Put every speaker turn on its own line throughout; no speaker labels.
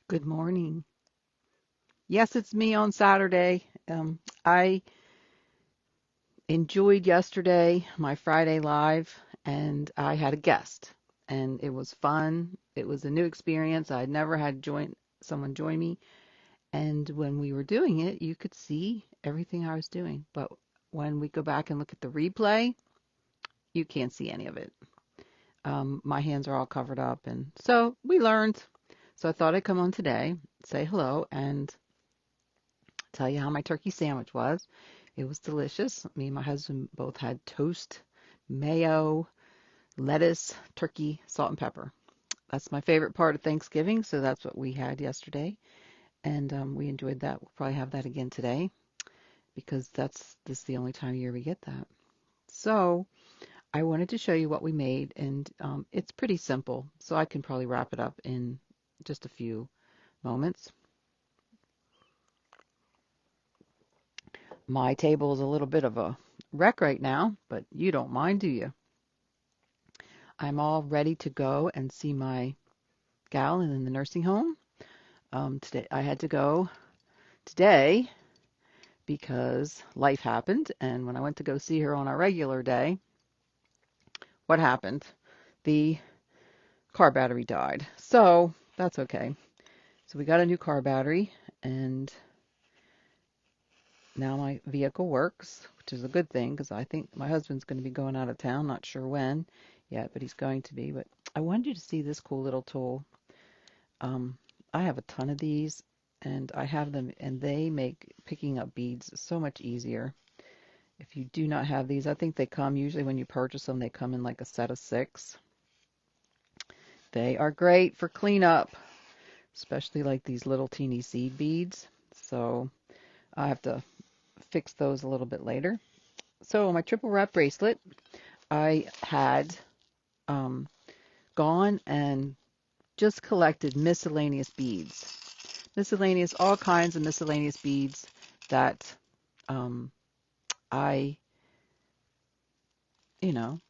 Good morning. Yes, it's me on Saturday. I enjoyed yesterday, my Friday live, and I had a guest, and it was fun. It was a new experience. I'd never had someone join me, and when we were doing it, you could see everything I was doing. But when we go back and look at the replay, you can't see any of it. My hands are all covered up, and so we learned. So I thought I'd come on today, say hello, and tell you how my turkey sandwich was. It was delicious. Me and my husband both had toast, mayo, lettuce, turkey, salt, and pepper. That's my favorite part of Thanksgiving, so that's what we had yesterday, and we enjoyed that. We'll probably have that again today because this is the only time of year we get that. So I wanted to show you what we made, and it's pretty simple, so I can probably wrap it up in just a few moments. My table is a little bit of a wreck right now, but you don't mind, do you? I'm all ready to go and see my gal in the nursing home. Today I had to go today because life happened, and when I went to go see her on our regular day, what happened? The car battery died. So that's okay. So we got a new car battery, and now my vehicle works, which is a good thing because I think my husband's going to be going out of town. Not sure when yet, but he's going to be. But I wanted you to see this cool little tool. Um, I have a ton of these, and I have them, and they make picking up beads so much easier. If you do not have these, I think they come, usually when you purchase them, they come in like a set of 6. They are great for cleanup, especially like these little teeny seed beads. So I have to fix those a little bit later. So my triple wrap bracelet, I had um, gone and just collected miscellaneous beads. Miscellaneous, all kinds of miscellaneous beads that um, I, you know,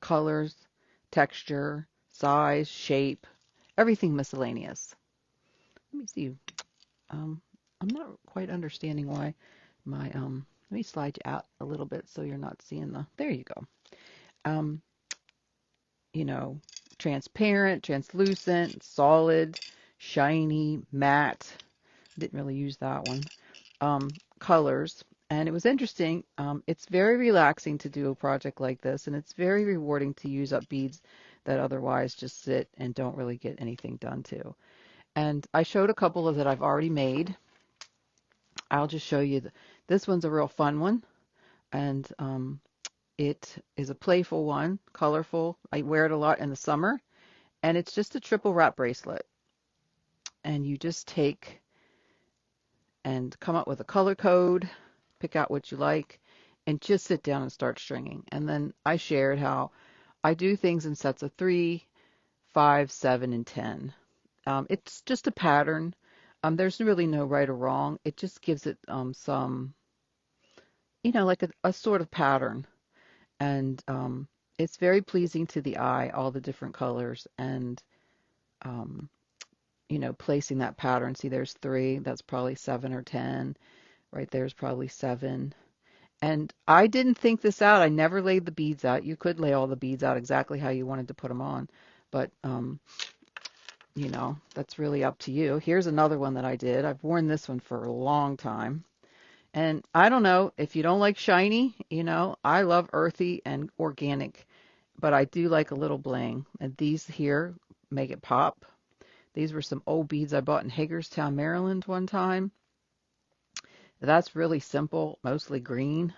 colors, texture, size, shape, everything miscellaneous. Let me see. Um, I'm not quite understanding why let me slide you out a little bit so you're not seeing there you go. Um, you know, transparent, translucent, solid, shiny, matte. Didn't really use that one. um, Colors. And it was interesting. It's very relaxing to do a project like this, and it's very rewarding to use up beads that otherwise just sit and don't really get anything done to. And I showed a couple of that I've already made. I'll just show you. This one's a real fun one, and it is a playful one, colorful. I wear it a lot in the summer, and it's just a triple wrap bracelet. And you just take and come up with a color code, pick out what you like, and just sit down and start stringing. And then I shared how I do things in sets of 3, 5, 7, and 10. It's just a pattern. There's really no right or wrong. It just gives it some, like a sort of pattern. And it's very pleasing to the eye, all the different colors, and um, placing that pattern. See, there's 3, that's probably 7 or 10. Right there's probably 7. And I didn't think this out. I never laid the beads out. You could lay all the beads out exactly how you wanted to put them on, but that's really up to you. Here's another one that I did. I've worn this one for a long time. And I don't know if you don't like shiny, I love earthy and organic, but I do like a little bling. And these here make it pop. These were some old beads I bought in Hagerstown, Maryland one time. That's really simple, mostly green.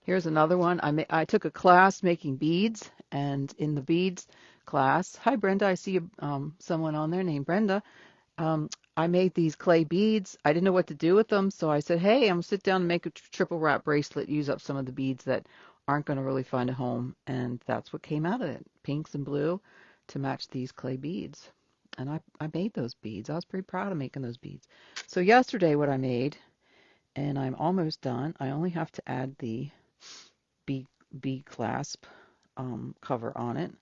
Here's another one. I took a class making beads, and in the beads class, hi Brenda, I see someone on there named Brenda. Um, I made these clay beads. I didn't know what to do with them, so I said, hey, I'm gonna sit down and make a triple wrap bracelet, use up some of the beads that aren't going to really find a home, and that's what came out of it, pinks and blue to match these clay beads. And I made those beads. I was pretty proud of making those beads. So yesterday what I made, and I'm almost done, I only have to add the B, B clasp cover on it.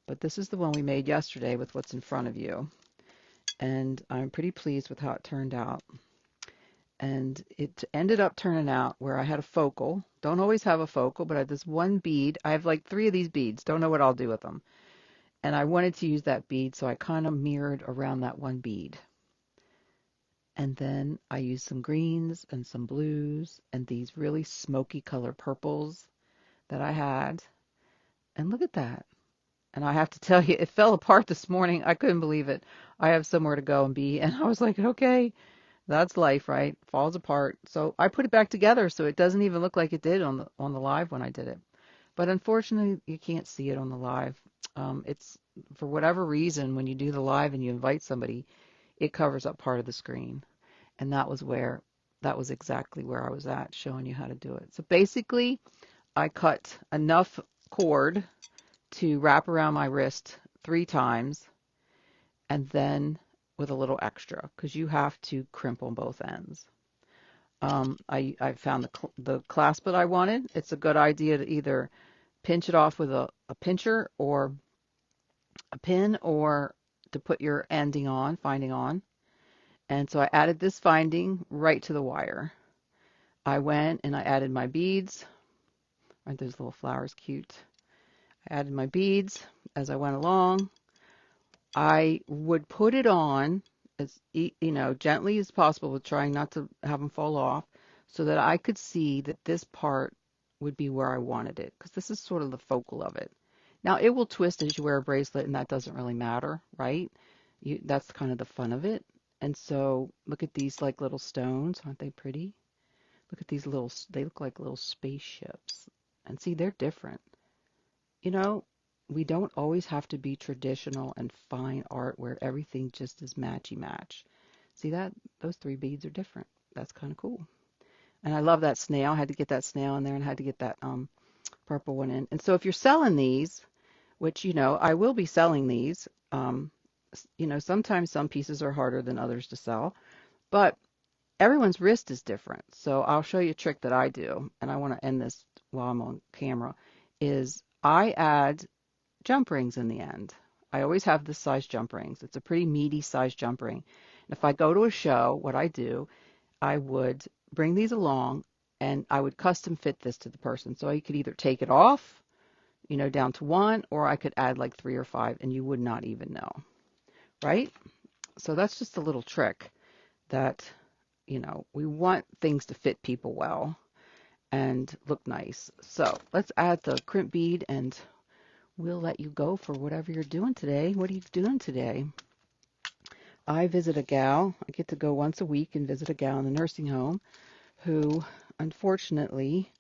But this is the one we made yesterday with what's in front of you. and I'm pretty pleased with how it turned out. And it ended up turning out where I had a focal. Don't always have a focal, but I had this one bead. I have like 3 of these beads. Don't know what I'll do with them. And I wanted to use that bead, so I kind of mirrored around that one bead. And then I used some greens and some blues and these really smoky color purples that I had. And look at that. And I have to tell you, it fell apart this morning. I couldn't believe it. I have somewhere to go and be. And I was like, okay, that's life, right? Falls apart. So I put it back together so it doesn't even look like it did on the live when I did it. But unfortunately, you can't see it on the live. It's for whatever reason, when you do the live and you invite somebody, it covers up part of the screen. And that was exactly where I was at, showing you how to do it. So basically, I cut enough cord to wrap around my wrist 3 times, and then with a little extra, because you have to crimp on both ends. I found the clasp that I wanted. It's a good idea to either pinch it off with a pincher or a pin, or to put your finding on. And so I added this finding right to the wire. I went and I added my beads. Aren't those little flowers cute? I added my beads as I went along. I would put it on as gently as possible, with trying not to have them fall off, so that I could see that this part would be where I wanted it, because this is sort of the focal of it. Now it will twist as you wear a bracelet, and that doesn't really matter, right? That's kind of the fun of it. And so look at these like little stones. Aren't they pretty? Look at these they look like little spaceships. And see, they're different. You know, we don't always have to be traditional and fine art where everything just is matchy match. See that? Those 3 beads are different. That's kind of cool. And I love that snail. I had to get that snail in there, and I had to get that purple one in. And so if you're selling these, which, I will be selling these, sometimes some pieces are harder than others to sell, but everyone's wrist is different. So I'll show you a trick that I do, and I want to end this while I'm on camera, is I add jump rings in the end. I always have this size jump rings. It's a pretty meaty size jump ring. And if I go to a show, what I do, I would bring these along and I would custom fit this to the person. So you could either take it off, down to 1, or I could add like 3 or 5 and you would not even know, right? So that's just a little trick that, we want things to fit people well and look nice. So let's add the crimp bead, and we'll let you go for whatever you're doing today. What are you doing today? I visit a gal. I get to go once a week and visit a gal in the nursing home who, unfortunately,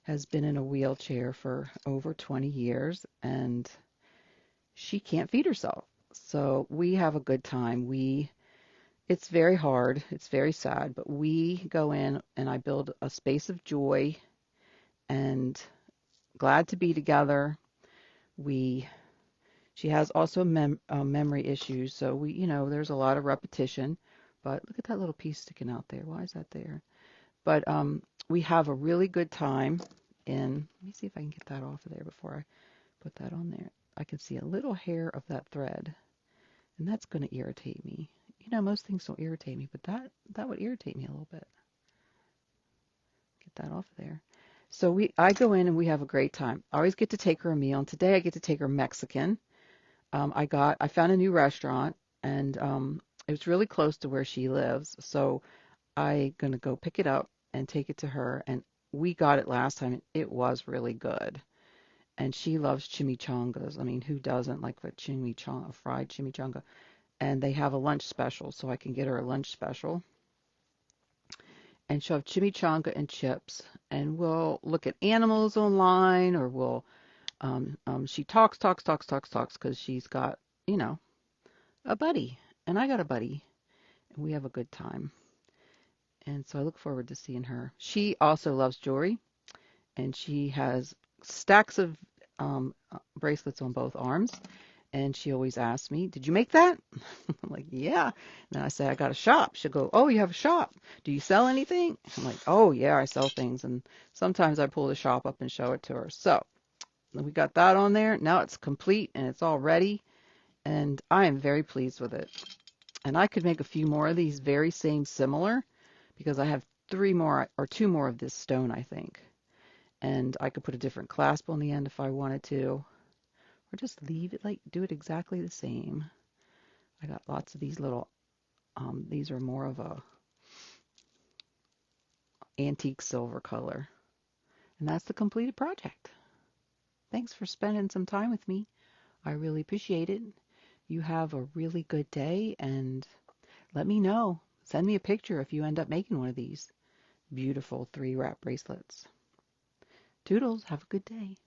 has been in a wheelchair for over 20 years, and she can't feed herself. So we have a good time. It's very hard. It's very sad, but we go in and I build a space of joy and glad to be together. She has also memory issues, so there's a lot of repetition. But look at that little piece sticking out there. Why is that there? But we have a really good time. Let me see if I can get that off of there before I put that on there. I can see a little hair of that thread, and that's going to irritate me. Most things don't irritate me, but that would irritate me a little bit. Get that off of there. So I go in and we have a great time. I always get to take her a meal, and today I get to take her Mexican. I found a new restaurant, and it was really close to where she lives, so I'm gonna go pick it up and take it to her. And we got it last time. It was really good, and she loves chimichangas. I mean, who doesn't like a fried chimichanga? And they have a lunch special, so I can get her a lunch special. And she'll have chimichanga and chips, and we'll look at animals online, or she talks, because she's got, a buddy, and I got a buddy, and we have a good time. And so I look forward to seeing her. She also loves jewelry, and she has stacks of bracelets on both arms. And she always asks me, "Did you make that?" I'm like, "Yeah." And then I say, "I got a shop." She'll go, "Oh, you have a shop? Do you sell anything?" I'm like, "Oh, yeah, I sell things." And sometimes I pull the shop up and show it to her. So we got that on there. Now it's complete and it's all ready. And I am very pleased with it. And I could make a few more of these very same similar because I have 3 more or 2 more of this stone, I think. And I could put a different clasp on the end if I wanted to, or just leave it like, do it exactly the same. I got lots of these little, these are more of a antique silver color. And that's the completed project. Thanks for spending some time with me. I really appreciate it. You have a really good day, and let me know. Send me a picture if you end up making one of these beautiful 3-wrap bracelets. Toodles, have a good day.